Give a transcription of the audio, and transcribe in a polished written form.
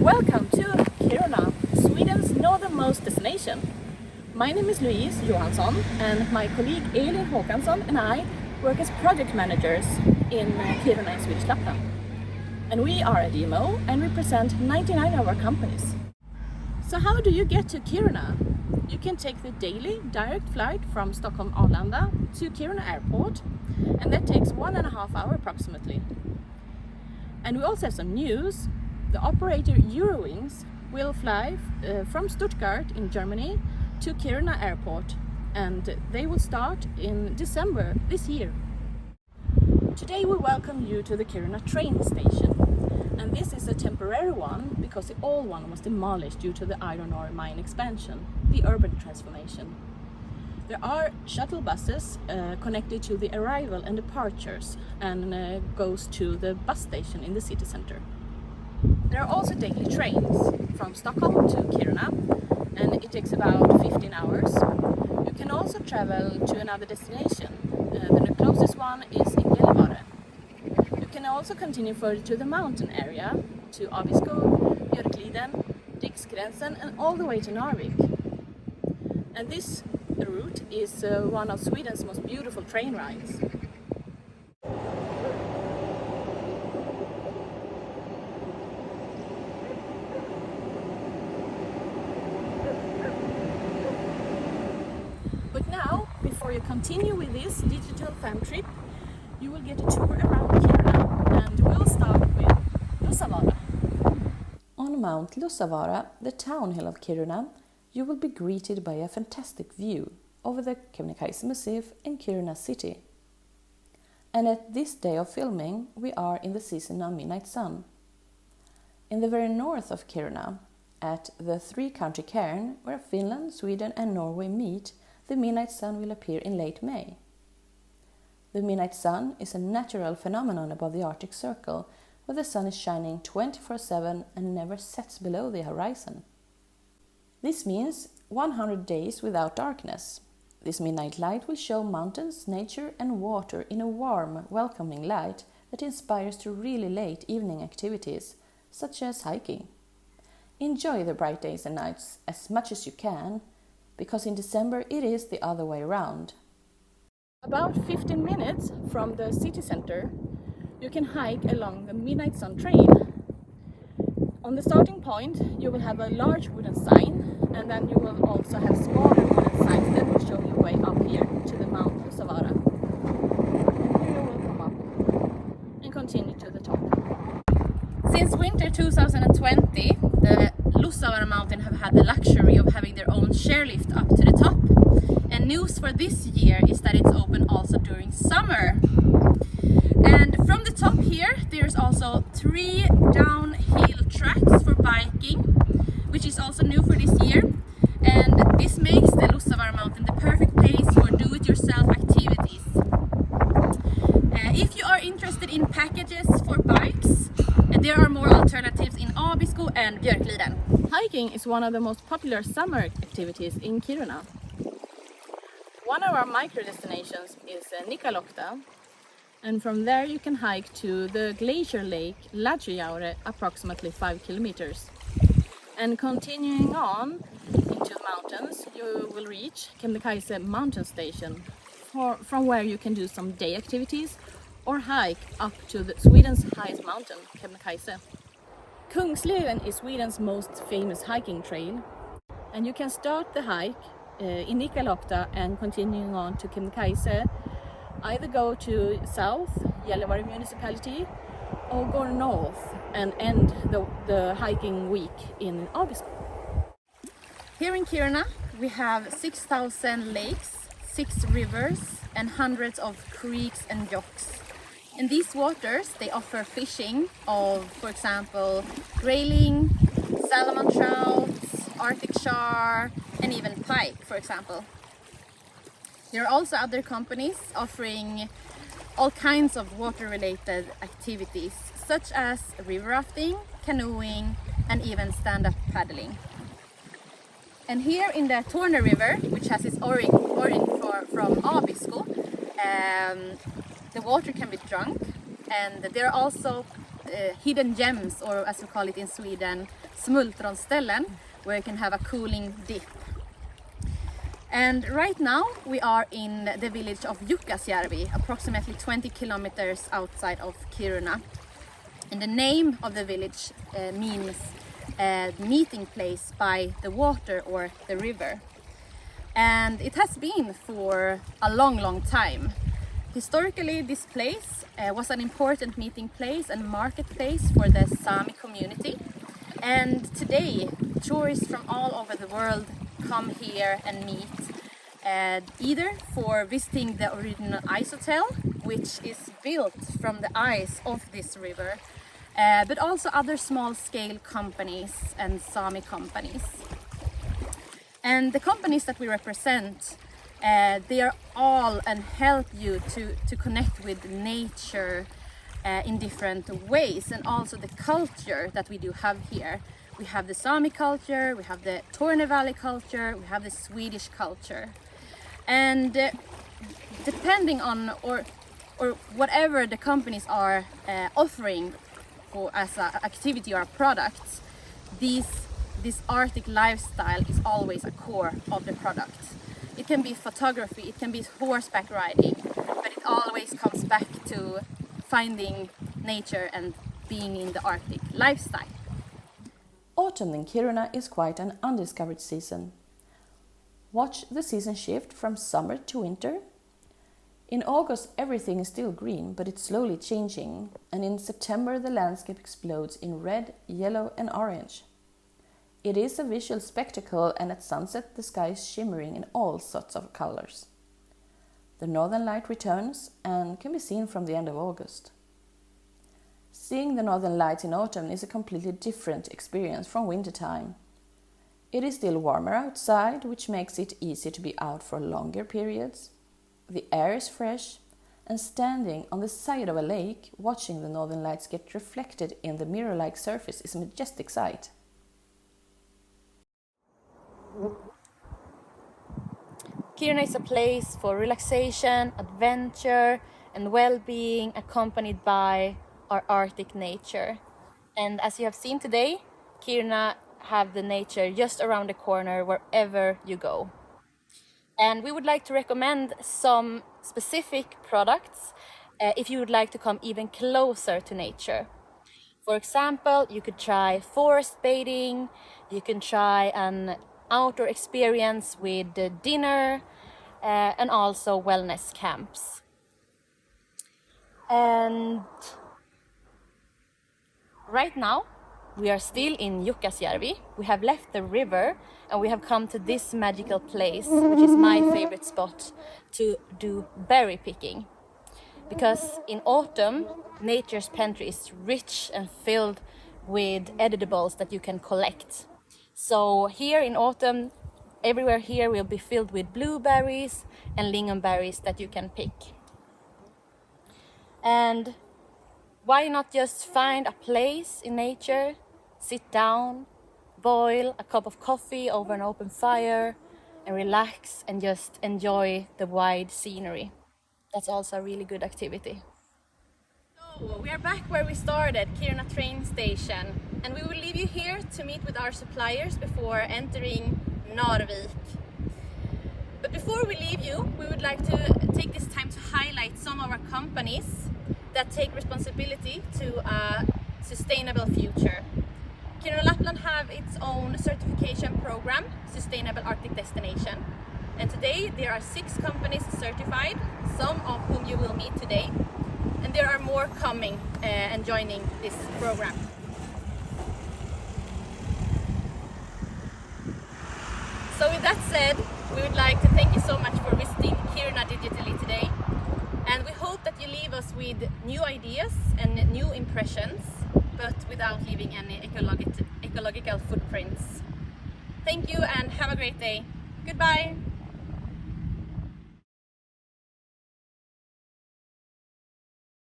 Welcome to Kiruna, Sweden's northernmost destination. My name is Louise, Johansson, and my colleague Elin, Håkansson and I work as project managers in Kiruna in Swedish Lapland. And we are a DMO and represent 99 of our companies. So how do you get to Kiruna? You can take the daily direct flight from Stockholm Arlanda to Kiruna airport, and that takes 1.5 hours approximately. And we also have some news. The operator Eurowings will fly from Stuttgart in Germany to Kiruna airport, and they will start in December this year. Today we welcome you to the Kiruna train station, and this is a temporary one because the old one was demolished due to the iron ore mine expansion, the urban transformation. There are shuttle buses connected to the arrival and departures and goes to the bus station in the city center. There are also daily trains from Stockholm to Kiruna, and it takes about 15 hours. You can also travel to another destination. The closest one is in Gällivare. You can also continue further to the mountain area, to Abisko, Björkliden, Riksgränsen and all the way to Narvik. And this route is one of Sweden's most beautiful train rides. But now, before you continue with this digital fam trip, you will get a tour around Kiruna, and we'll start with Lussavaara. On Mount Lussavaara, the town hill of Kiruna, you will be greeted by a fantastic view over the Kebnekaise Massif in Kiruna city. And at this day of filming, we are in the season of midnight sun. In the very north of Kiruna, at the three-country cairn where Finland, Sweden and Norway meet, the midnight sun will appear in late May. The midnight sun is a natural phenomenon above the Arctic Circle, where the sun is shining 24/7 and never sets below the horizon. This means 100 days without darkness. This midnight light will show mountains, nature and water in a warm, welcoming light that inspires to really late evening activities, such as hiking. Enjoy the bright days and nights as much as you can, because in December it is the other way around. About 15 minutes from the city center, you can hike along the midnight sun trail. On the starting point, you will have a large wooden sign, and then you will also have smaller wooden signs that will show you way up here to the Mount Lussavaara. And here you will come up and continue to the top. Since winter 2020, the Lussavaara mountain have had the luxury of having their own chairlift up to the top. And news for this year is that it's open also during summer. And from the top here, there's also 3 downhill tracks for biking, which is also new for this year. And this makes the Lussavaara mountain the perfect place for do-it-yourself activities. If you are interested in packages for bikes, there are more alternatives in Abisko and Björkliden. Hiking is one of the most popular summer activities in Kiruna. One of our micro destinations is Nikkaluokta, and from there you can hike to the glacier lake Lajujaure, approximately 5 kilometers. And continuing on into the mountains, you will reach Kebnekaise mountain station, from where you can do some day activities or hike up to Sweden's highest mountain, Kebnekaise. Kungsleden is Sweden's most famous hiking trail, and you can start the hike in Nikkaluokta and continuing on to Kebnekaise, either go to south, Gällivare municipality, or go north and end the hiking week in Abisko. Here in Kiruna we have 6,000 lakes, 6 rivers and hundreds of creeks and jokes. In these waters they offer fishing of, for example, grayling, salmon trouts, Arctic char and even pike, for example. There are also other companies offering all kinds of water-related activities, such as river rafting, canoeing and even stand-up paddling. And here in the Torne River, which has its origin from Abisko, the water can be drunk, and there are also hidden gems, or as we call it in Sweden, smultronställen, where you can have a cooling dip. And right now we are in the village of Jukkasjärvi, approximately 20 kilometers outside of Kiruna. And the name of the village means meeting place by the water or the river. And it has been for a long time. Historically, this place was an important meeting place and marketplace for the Sami community. And today, tourists from all over the world come here and meet, either for visiting the original ice hotel, which is built from the ice of this river, but also other small-scale companies and Sami companies. And the companies that we represent, they are all and help you to connect with nature in different ways, and also the culture that we do have here. We have the Sami culture, we have the Torne Valley culture, we have the Swedish culture. And depending on or whatever the companies are offering for as an activity or a product, this Arctic lifestyle is always a core of the product. It can be photography, it can be horseback riding, but it always comes back to finding nature and being in the Arctic lifestyle. Autumn in Kiruna is quite an undiscovered season. Watch the season shift from summer to winter. In August everything is still green, but it's slowly changing, and in September the landscape explodes in red, yellow and orange. It is a visual spectacle, and at sunset the sky is shimmering in all sorts of colors. The northern light returns and can be seen from the end of August. Seeing the northern lights in autumn is a completely different experience from wintertime. It is still warmer outside, which makes it easy to be out for longer periods. The air is fresh, and standing on the side of a lake, watching the northern lights get reflected in the mirror-like surface is a majestic sight. Kiruna is a place for relaxation, adventure and well-being, accompanied by our Arctic nature. And as you have seen today, Kiruna have the nature just around the corner wherever you go. And we would like to recommend some specific products if you would like to come even closer to nature. For example, you could try forest bathing, you can try an outdoor experience with dinner, and also wellness camps. And right now we are still in Jukkasjärvi. We have left the river and we have come to this magical place, which is my favorite spot to do berry picking. Because in autumn, nature's pantry is rich and filled with edibles that you can collect. So here in autumn, everywhere here will be filled with blueberries and lingonberries that you can pick. And why not just find a place in nature, sit down, boil a cup of coffee over an open fire and relax and just enjoy the wide scenery. That's also a really good activity. So we are back where we started, Kiruna train station, and we will leave you here to meet with our suppliers before entering Narvik. But before we leave you, we would like to take this time to highlight some of our companies that take responsibility to a sustainable future. Finnish Lapland have its own certification program, Sustainable Arctic Destination. And today there are 6 companies certified, some of whom you will meet today. And there are more coming and joining this program. So with that said, we would like to thank you so much for visiting Kiruna digitally today. And we hope that you leave us with new ideas and new impressions, but without leaving any ecological footprints. Thank you and have a great day. Goodbye!